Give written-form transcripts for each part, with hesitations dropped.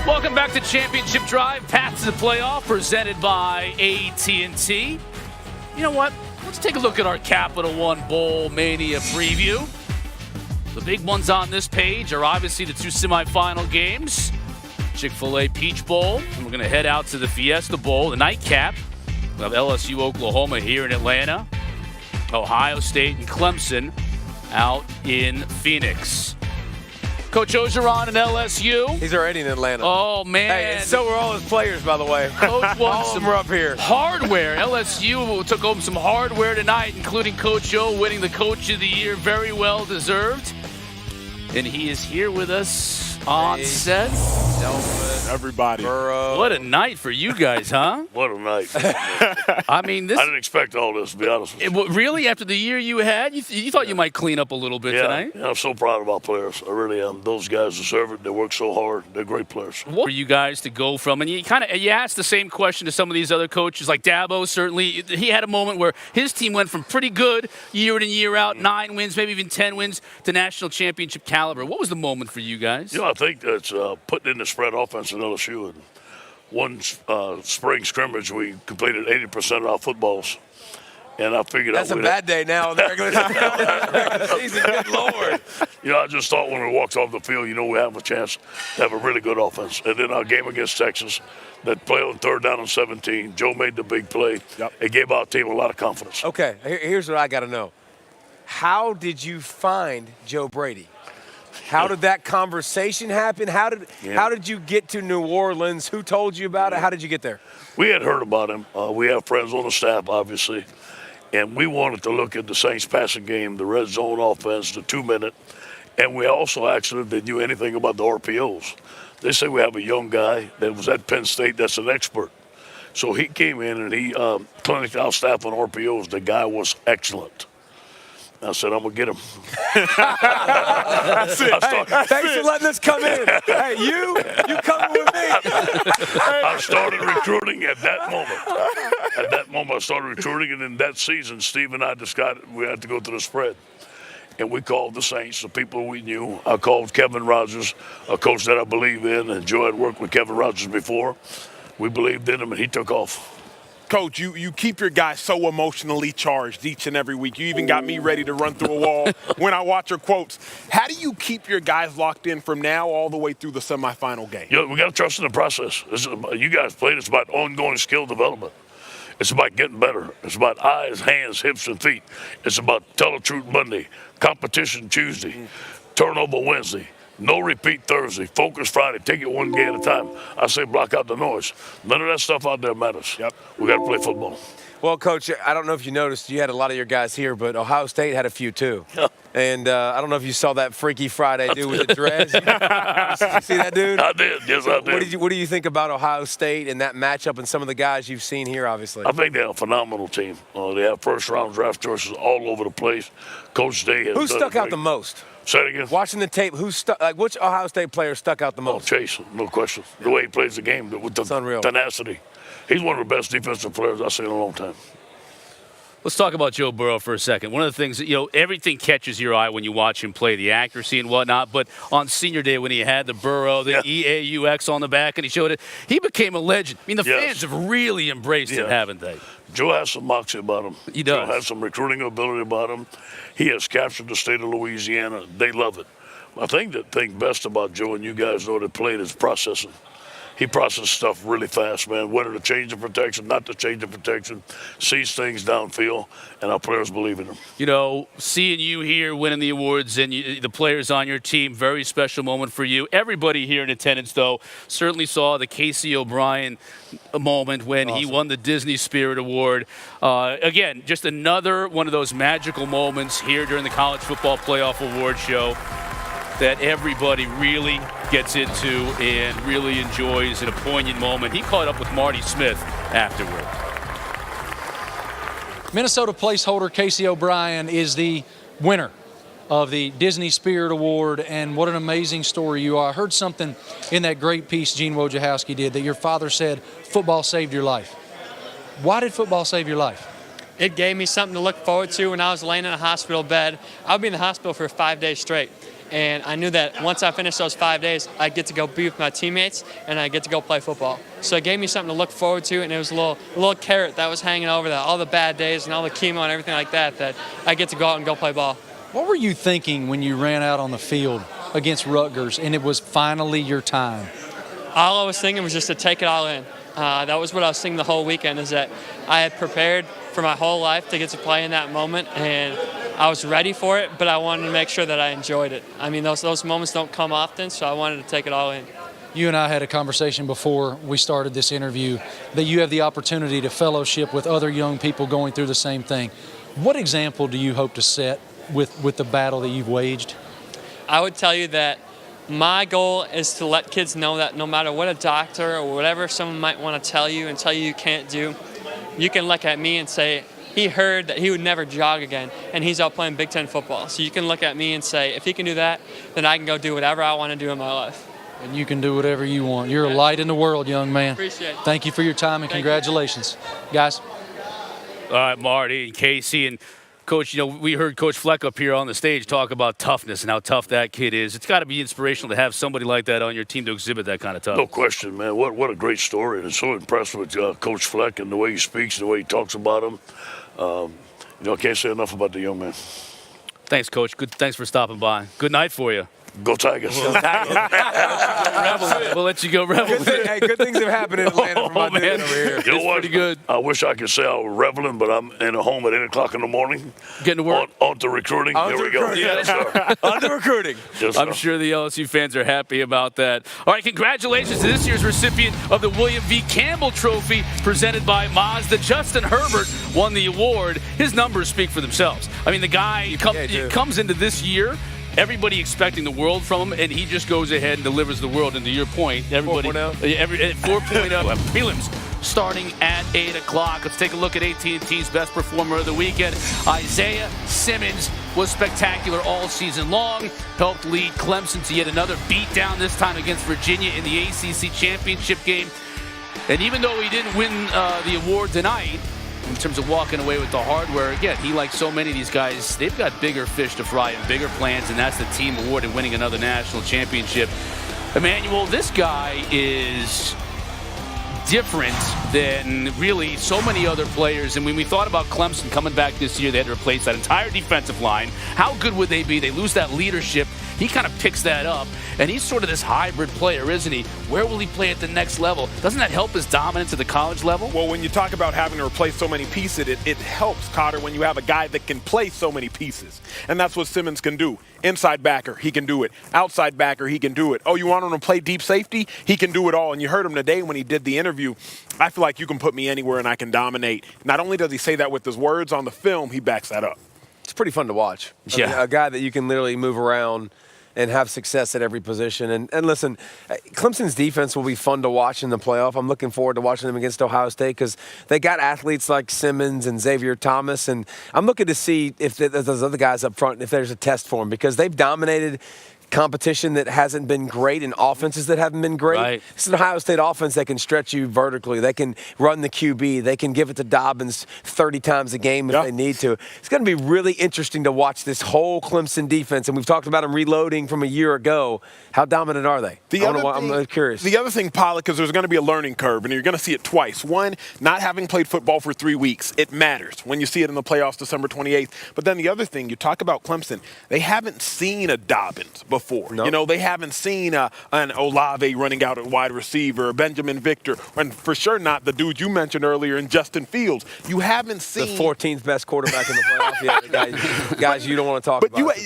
Welcome back to Championship Drive, Path to the Playoff, presented by AT&T. You know what? Let's take a look at our Capital One Bowl Mania preview. The big ones on this page are obviously the two semifinal games, Chick-fil-A Peach Bowl, and we're going to head out to the Fiesta Bowl, the nightcap. We have LSU, Oklahoma here in Atlanta, Ohio State and Clemson out in Phoenix. Coach Ogeron and LSU. He's already in Atlanta. Oh, man. Hey, and so were all his players, by the way. Coach won all of them are up here. Hardware. LSU took home some hardware tonight, including Coach O winning the Coach of the Year. Very well deserved. And he is here with us on set. Everybody. Burrow. What a night for you guys, huh? What a night. I mean, this. I didn't expect all this, to be honest with you. Really, after the year you had, you thought you might clean up a little bit tonight? Yeah, I'm so proud of our players. I really am. Those guys deserve it. They work so hard. They're great players. What for you guys to go from? And you asked the same question to some of these other coaches, like Dabo. Certainly, he had a moment where his team went from pretty good year in and year out, 9 wins, maybe even 10 wins, to national championship caliber. What was the moment for you guys? You know, I think that's putting in the spread offense in LSU. And one spring scrimmage, we completed 80% of our footballs. And I figured that's a bad day now in the regular season. Good Lord. You know, I just thought when we walked off the field, we have a chance to have a really good offense. And then our game against Texas, that play on 3rd down and 17, Joe made the big play. Yep. It gave our team a lot of confidence. Okay, here's what I got to know. How did you find Joe Brady? How did that conversation happen? How did you get to New Orleans? Who told you about it? How did you get there? We had heard about him. We have friends on the staff, obviously. And we wanted to look at the Saints passing game, the red zone offense, the 2-minute. And we also asked them if they knew anything about the RPOs. They say we have a young guy that was at Penn State that's an expert. So he came in and he cliniced our staff on RPOs. The guy was excellent. I said, I'm going to get him. That's it. Thanks for letting us come in. Hey, you coming with me. I started recruiting at that moment. At that moment, I started recruiting, and in that season, Steve and I decided we had to go to the spread. And we called the Saints, the people we knew. I called Kevin Rogers, a coach that I believe in, and Joe had worked with Kevin Rogers before. We believed in him, and he took off. Coach, you keep your guys so emotionally charged each and every week. You even got me ready to run through a wall when I watch your quotes. How do you keep your guys locked in from now all the way through the semifinal game? We got to trust in the process. You guys played. It's about ongoing skill development. It's about getting better. It's about eyes, hands, hips, and feet. It's about tell the truth Monday, competition Tuesday, turnover Wednesday. No repeat Thursday. Focus Friday. Take it one game at a time. I say block out the noise. None of that stuff out there matters. Yep. We got to play football. Well, Coach, I don't know if you noticed, you had a lot of your guys here, but Ohio State had a few too. Yeah. And I don't know if you saw that Freaky Friday dude with the dreads. You see that dude? I did. Yes, I did. What do you think about Ohio State and that matchup and some of the guys you've seen here, obviously? I think they're a phenomenal team. They have first-round draft choices all over the place. Coach Day has Who stuck out the most? Say it again. Watching the tape, which Ohio State player stuck out the most? Chase, no question. The way he plays the game with the tenacity. He's one of the best defensive players I've seen in a long time. Let's talk about Joe Burrow for a second. One of the things, everything catches your eye when you watch him play, the accuracy and whatnot. But on senior day when he had the Burrow, the EAUX on the back, and he showed it, he became a legend. I mean, the fans have really embraced him, haven't they? Joe has some moxie about him. He does. Joe has some recruiting ability about him. He has captured the state of Louisiana. They love it. I think the thing best about Joe, and you guys know that played, is processing. He processes stuff really fast, man. Whether to change the protection, not to change the protection, sees things downfield, and our players believe in him. Seeing you here winning the awards and the players on your team, very special moment for you. Everybody here in attendance, though, certainly saw the Casey O'Brien moment when he won the Disney Spirit Award. Again, just another one of those magical moments here during the College Football Playoff Award Show that everybody really gets into and really enjoys in a poignant moment. He caught up with Marty Smith afterward. Minnesota placeholder Casey O'Brien is the winner of the Disney Spirit Award, and what an amazing story you are. I heard something in that great piece Gene Wojciechowski did that your father said football saved your life. Why did football save your life? It gave me something to look forward to when I was laying in a hospital bed. I would be in the hospital for 5 days straight. And I knew that once I finished those 5 days, I'd get to go be with my teammates and I'd get to go play football. So it gave me something to look forward to, and it was a little carrot that was hanging over that, all the bad days and all the chemo and everything like that, that I get to go out and go play ball. What were you thinking when you ran out on the field against Rutgers and it was finally your time? All I was thinking was just to take it all in. That was what I was thinking the whole weekend, is that I had prepared for my whole life to get to play in that moment, and I was ready for it, but I wanted to make sure that I enjoyed it. I mean, those moments don't come often, so I wanted to take it all in. You and I had a conversation before we started this interview that you have the opportunity to fellowship with other young people going through the same thing. What example do you hope to set with the battle that you've waged? I would tell you that my goal is to let kids know that no matter what a doctor or whatever someone might want to tell you and tell you can't do, you can look at me and say, he heard that he would never jog again, and he's out playing Big Ten football. So you can look at me and say, if he can do that, then I can go do whatever I want to do in my life. And you can do whatever you want. You're a light in the world, young man. Appreciate it. Thank you for your time, and congratulations. Guys. All right, Marty and Casey. And Coach, we heard Coach Fleck up here on the stage talk about toughness and how tough that kid is. It's got to be inspirational to have somebody like that on your team to exhibit that kind of toughness. No question, man. What a great story. And I'm so impressed with Coach Fleck and the way he speaks, the way he talks about him. I can't say enough about the young man. Thanks, Coach. Thanks for stopping by. Good night for you. Go Tigers. We'll let you go revel. Good things have happened in Atlanta from my dad over here. You know what? Pretty good. I wish I could say I was reveling, but I'm in a home at 8 o'clock in the morning. Getting to work. On to recruiting. On Here to we go. recruiting. Yes, sir. On to recruiting. Yes, I'm sir. sure the LSU fans are happy about that. All right, congratulations to this year's recipient of the William V. Campbell Trophy presented by Mazda. Justin Herbert won the award. His numbers speak for themselves. I mean, the guy comes into this year, everybody expecting the world from him, and he just goes ahead and delivers the world. And to your point, everybody 4.0 prelims starting at 8 o'clock. Let's take a look at AT&T's best performer of the weekend. Isaiah Simmons was spectacular all season long, helped lead Clemson to yet another beatdown, this time against Virginia in the ACC championship game. And even though he didn't win the award tonight, in terms of walking away with the hardware, again, he, like so many of these guys, they've got bigger fish to fry and bigger plans, and that's the team award and winning another national championship. Emmanuel, this guy is different than really so many other players. And when we thought about Clemson coming back this year, they had to replace that entire defensive line. How good would they be? They lose that leadership. He kind of picks that up, and he's sort of this hybrid player, isn't he? Where will he play at the next level? Doesn't that help his dominance at the college level? Well, when you talk about having to replace so many pieces, it helps, Cotter, when you have a guy that can play so many pieces. And that's what Simmons can do. Inside backer, he can do it. Outside backer, he can do it. Oh, you want him to play deep safety? He can do it all. And you heard him today when he did the interview. I feel like you can put me anywhere and I can dominate. Not only does he say that with his words on the film, he backs that up. It's pretty fun to watch. I mean, a guy that you can literally move around and have success at every position. And listen, Clemson's defense will be fun to watch in the playoff. I'm looking forward to watching them against Ohio State because they got athletes like Simmons and Xavier Thomas. And I'm looking to see if those other guys up front, if there's a test for them, because they've dominated competition that hasn't been great and offenses that haven't been great. Right. It's an Ohio State offense that can stretch you vertically. They can run the QB. They can give it to Dobbins 30 times a game if they need to. It's going to be really interesting to watch this whole Clemson defense. And we've talked about them reloading from a year ago. How dominant are they? I'm curious. The other thing, Pollack, is there's going to be a learning curve, and you're going to see it twice. One, not having played football for 3 weeks, it matters when you see it in the playoffs December 28th. But then the other thing, you talk about Clemson, they haven't seen a Dobbins before. Nope. You know, they haven't seen an Olave running out at wide receiver, Benjamin Victor, and for sure not the dude you mentioned earlier in Justin Fields. You haven't seen the 14th best quarterback in the playoffs. Yeah, guys you don't want to talk about. But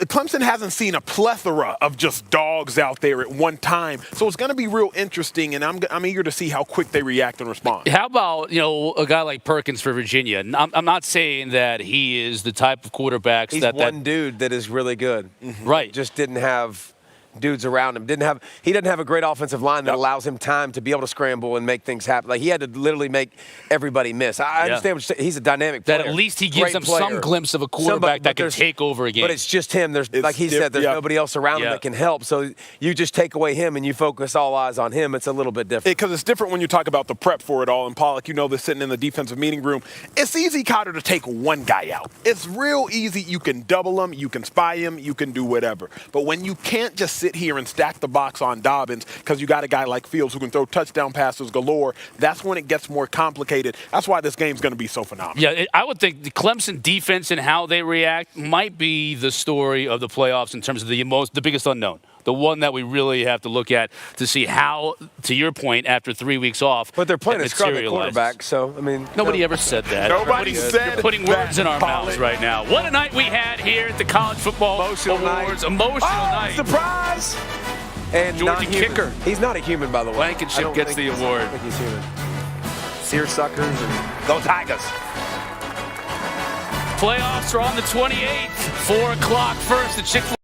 Clemson hasn't seen a plethora of just dogs out there at one time. So it's going to be real interesting, and I'm eager to see how quick they react and respond. How about, a guy like Perkins for Virginia? I'm not saying that he is the type of quarterbacks He's one dude that is really good. Right. Just didn't have dudes around him. He doesn't have a great offensive line that allows him time to be able to scramble and make things happen. Like, he had to literally make everybody miss. I understand what you're saying. He's a dynamic player. That at least he gives Great them player. some glimpse of a quarterback that can take over a game. But it's just him. Like he said, there's nobody else around him that can help. So you just take away him and you focus all eyes on him. It's a little bit different. Because it's different when you talk about the prep for it all. And Pollack, you know this sitting in the defensive meeting room. It's easy, Cotter, to take one guy out. It's real easy. You can double him. You can spy him. You can do whatever. But when you can't just sit here and stack the box on Dobbins because you got a guy like Fields who can throw touchdown passes galore, that's when it gets more complicated. That's why this game's going to be so phenomenal. Yeah, I would think the Clemson defense and how they react might be the story of the playoffs in terms of the biggest unknown. The one that we really have to look at to see how, to your point, after 3 weeks off. But they're playing a scrubby quarterback, so, I mean. Nobody ever said that. Nobody said You're putting words in our mouths right now. What a night we had here at the College Football Awards. Emotional night. Surprise! And Georgia kicker. He's not a human, by the way. Blankenship gets the award. I don't think he's human. Seersuckers and go Tigers. Playoffs are on the 28th. 4 o'clock first. The Chick-fil-A